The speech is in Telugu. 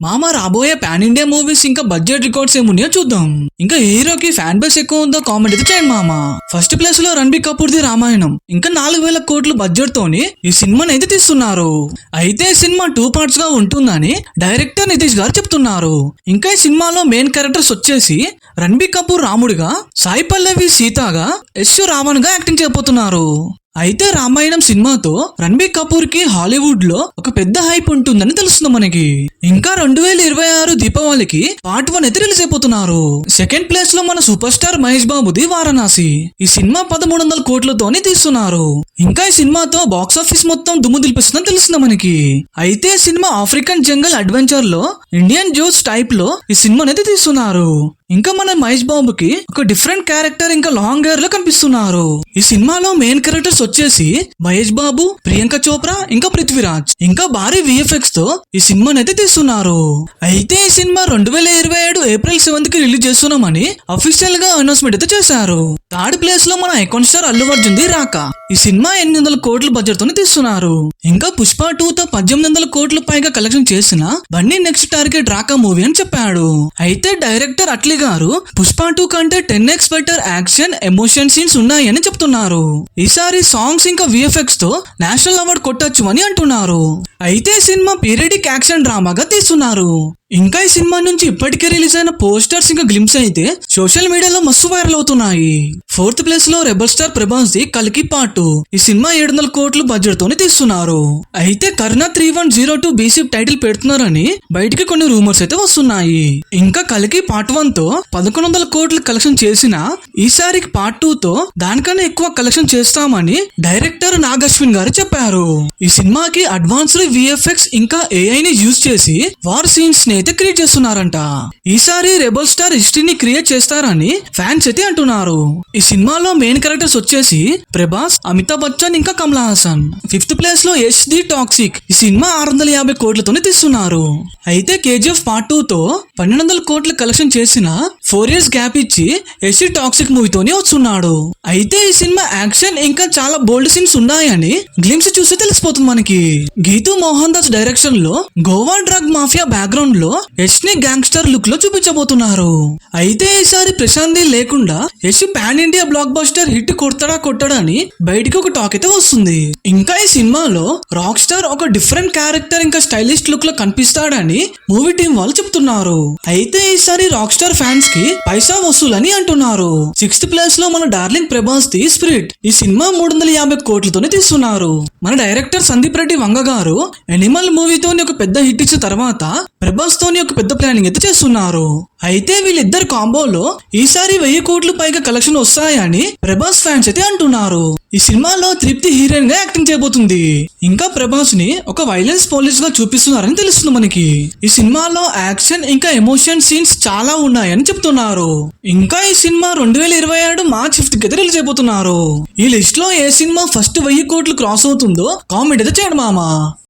మామ రాబోయే పాన్ ఇండియా మూవీస్ ఇంకా బడ్జెట్ రికార్డ్స్ ఏమున్నాయో చూద్దాం. ఇంకా హీరోకి ఫ్యాన్ బేస్ ఎక్కువ ఉందో కామెంట్ అయితే చేయండి మామ. ఫస్ట్ ప్లేస్ లో రణబీర్ కపూర్ ది రామాయణం ఇంకా 4000 కోట్ల బడ్జెట్ తోని ఈ సినిమాని అయితే తీస్తున్నారు. అయితే ఈ సినిమా 2 పార్ట్స్ గా ఉంటుందని డైరెక్టర్ నితీష్ గారు చెప్తున్నారు. ఇంకా ఈ సినిమాలో మెయిన్ క్యారెక్టర్స్ వచ్చేసి రణబీర్ కపూర్ రాముడిగా, సాయి పల్లవి సీతగా, యశ్ రావణ్ గా యాక్టింగ్ చేయబోతున్నారు. అయితే రామాయణం సినిమాతో రణబీర్ కపూర్ కి హాలీవుడ్ లో ఒక పెద్ద హైప్ ఉంటుందని తెలుస్తుంది మనకి. ఇంకా 2026 దీపావళికి పార్ట్ 1 అయితే రిలీజ్ అయిపోతున్నారు. సెకండ్ ప్లేస్ లో మన సూపర్ స్టార్ మహేష్ బాబుది వారణాసి. ఈ సినిమా 1300 కోట్లతోని తీస్తున్నారు. ఇంకా ఈ సినిమాతో బాక్స్ ఆఫీస్ మొత్తం దుమ్ము దులిపిస్తుందని తెలుస్తుంది మనకి. అయితే సినిమా ఆఫ్రికన్ జంగల్ అడ్వెంచర్ లో ఇండియన్ జోస్ టైప్ లో ఈ సినిమాని అయితే తీస్తున్నారు. ఇంకా మన మహేష్ బాబుకి ఒక డిఫరెంట్ క్యారెక్టర్ ఇంకా లాంగ్ హెయిర్ లో కనిపిస్తున్నారు. ఈ సినిమాలో మెయిన్ క్యారెక్టర్స్ వచ్చేసి మహేష్ బాబు, ప్రియాంక చోప్రా ఇంకా పృథ్వీరాజ్. ఇంకా భారీ విఎఫ్ఎక్స్ తో ఈ సినిమాని అయితే తీస్తున్నారు. అయితే ఈ సినిమా 2027 ఏప్రిల్ 7th కి రిలీజ్ చేస్తున్నామని అఫీషియల్ గా అనౌన్స్మెంట్ అయితే చేశారు. థర్డ్ ప్లేస్ లో మన icon star Allu Arjun the రాక. ఈ సినిమా 800 కోట్ల బడ్జెట్ తోని తీస్తున్నారు. ఇంకా పుష్ప 2 తో 1800 కోట్ల పైగా కలెక్షన్ చేసిన బన్నీ నెక్స్ట్ టార్గెట్ రాక మూవీ అని చెప్పాడు. అయితే డైరెక్టర్ అట్లీ గారు పుష్ప 2 కంటే 10x better action emotion scenes ఉన్నాయని చెప్తున్నారు. ఈసారి సాంగ్స్ ఇంకా విఎఫ్ఎక్స్ తో నేషనల్ అవార్డు కొట్టొచ్చు అని అంటున్నారు. అయితే సినిమా పీరియడిక్ యాక్షన్ డ్రామాగా తీస్తున్నారు. ఇంకా ఈ సినిమా నుంచి ఇప్పటికే రిలీజ్ అయిన పోస్టర్స్ ఇంకా గ్లిమ్స్ అయితే సోషల్ మీడియాలో మస్తు వైరల్ అవుతున్నాయి. ఫోర్త్ ప్లేస్ లో రెబల్ స్టార్ ప్రభాస్ ది కల్కి పార్ట్ 2. ఈ సినిమా 700 కోట్ల బడ్జెట్ తోని తీస్తున్నారు. అయితే కర్ణ 3102 BC టైటిల్ పెడుతున్నారని బయటికి కొన్ని రూమర్స్ అయితే వస్తున్నాయి. ఇంకా కల్కి పార్ట్ 1 తో 1100 కోట్ల కలెక్షన్ చేసిన ఈసారికి పార్ట్ 2 తో దానికన్నా ఎక్కువ కలెక్షన్ చేస్తామని డైరెక్టర్ నాగ్ అశ్విన్ గారు చెప్పారు. ఈ సినిమాకి అడ్వాన్స్డ్ విఎఫ్ఎక్స్ ఇంకా AI ని యూజ్ చేసి వార్ సీన్స్ ని అయితే క్రియేట్ చేస్తున్నారంట. ఈసారి రెబల్ స్టార్ హిస్టరీని క్రియేట్ చేస్తారని ఫ్యాన్స్ అయితే అంటున్నారు. ఈ సినిమాలో మెయిన్ క్యారెక్టర్స్ వచ్చేసి ప్రభాస్, అమితాబ్ బచ్చన్ ఇంకా కమల్ హాసన్. ఫిఫ్త్ ప్లేస్ లో యశ్ ది టాక్సిక్. ఈ సినిమా 650 కోట్లతోనే తీస్తున్నారు. అయితే KGF పార్ట్ 2 తో 1200 కోట్ల కలెక్షన్ చేసిన 4 years గ్యాప్ ఇచ్చి యశ్ టాక్సిక్ మూవీతోనే వస్తున్నాడు. అయితే ఈ సినిమా యాక్షన్ ఇంకా చాలా బోల్డ్ సీన్స్ ఉన్నాయని గ్లిమ్స్ చూస్తే తెలిసిపోతుంది మనకి. గీతూ మోహన్ దాస్ డైరెక్షన్ లో గోవా డ్రగ్ మాఫియా బ్యాక్గ్రౌండ్ లో యశ్ ని గ్యాంగ్స్టర్ లుక్ లో చూపించబోతున్నారు. అయితే ఈసారి ప్రశాంత్ లేకుండా Yash pan India blockbuster hit కొడతాడా అని బయటికి ఒక టాక్ అయితే వస్తుంది. ఇంకా ఈ సినిమాలో రాక్ స్టార్ ఒక డిఫరెంట్ క్యారెక్టర్ ఇంకా స్టైలిష్ లుక్ లో కనిపిస్తాడని మూవీ టీం వాళ్ళు చెప్తున్నారు. అయితే ఈసారి రాక్ స్టార్ ఫ్యాన్స్ కి పైసా వసూలని అంటున్నారు. 6th ప్లేస్ లో మన డార్లింగ్ ప్రభాస్ ది స్పిరిట్. ఈ సినిమా 350 కోట్లతోనే తీస్తున్నారు. మన డైరెక్టర్ సందీప్ రెడ్డి వంగ గారు ఎనిమల్ మూవీతోని ఒక పెద్ద హిట్ ఇచ్చిన తర్వాత ప్రభాస్ తోని ఒక పెద్ద ప్లానింగ్ అయితే చేస్తున్నారు. అయితే వీళ్ళిద్దరు కాంబోలో ఈసారి 1000 కోట్ల పైగా కలెక్షన్ వస్తాయని ప్రభాస్ ఫ్యాన్స్ అయితే అంటున్నారు. ఈ సినిమాలో తృప్తి హీరోయిన్ గా యాక్టింగ్ చేయబోతుంది. ఇంకా ప్రభాస్ ని ఒక వైలెన్స్ పోలీస్ గా చూపిస్తున్నారని తెలుస్తుంది మనకి. ఈ సినిమాలో యాక్షన్ ఇంకా ఎమోషన్ సీన్స్ చాలా ఉన్నాయని చెప్తున్నారు. ఇంకా ఈ సినిమా 2027 మార్చ్ 5th కి రిలీజ్ అయిపోతున్నారు. ఈ లిస్ట్ లో ఏ సినిమా ఫస్ట్ 1000 కోట్లు క్రాస్ అవుతుందో కామెంట్ అయితే చేయండి మామ.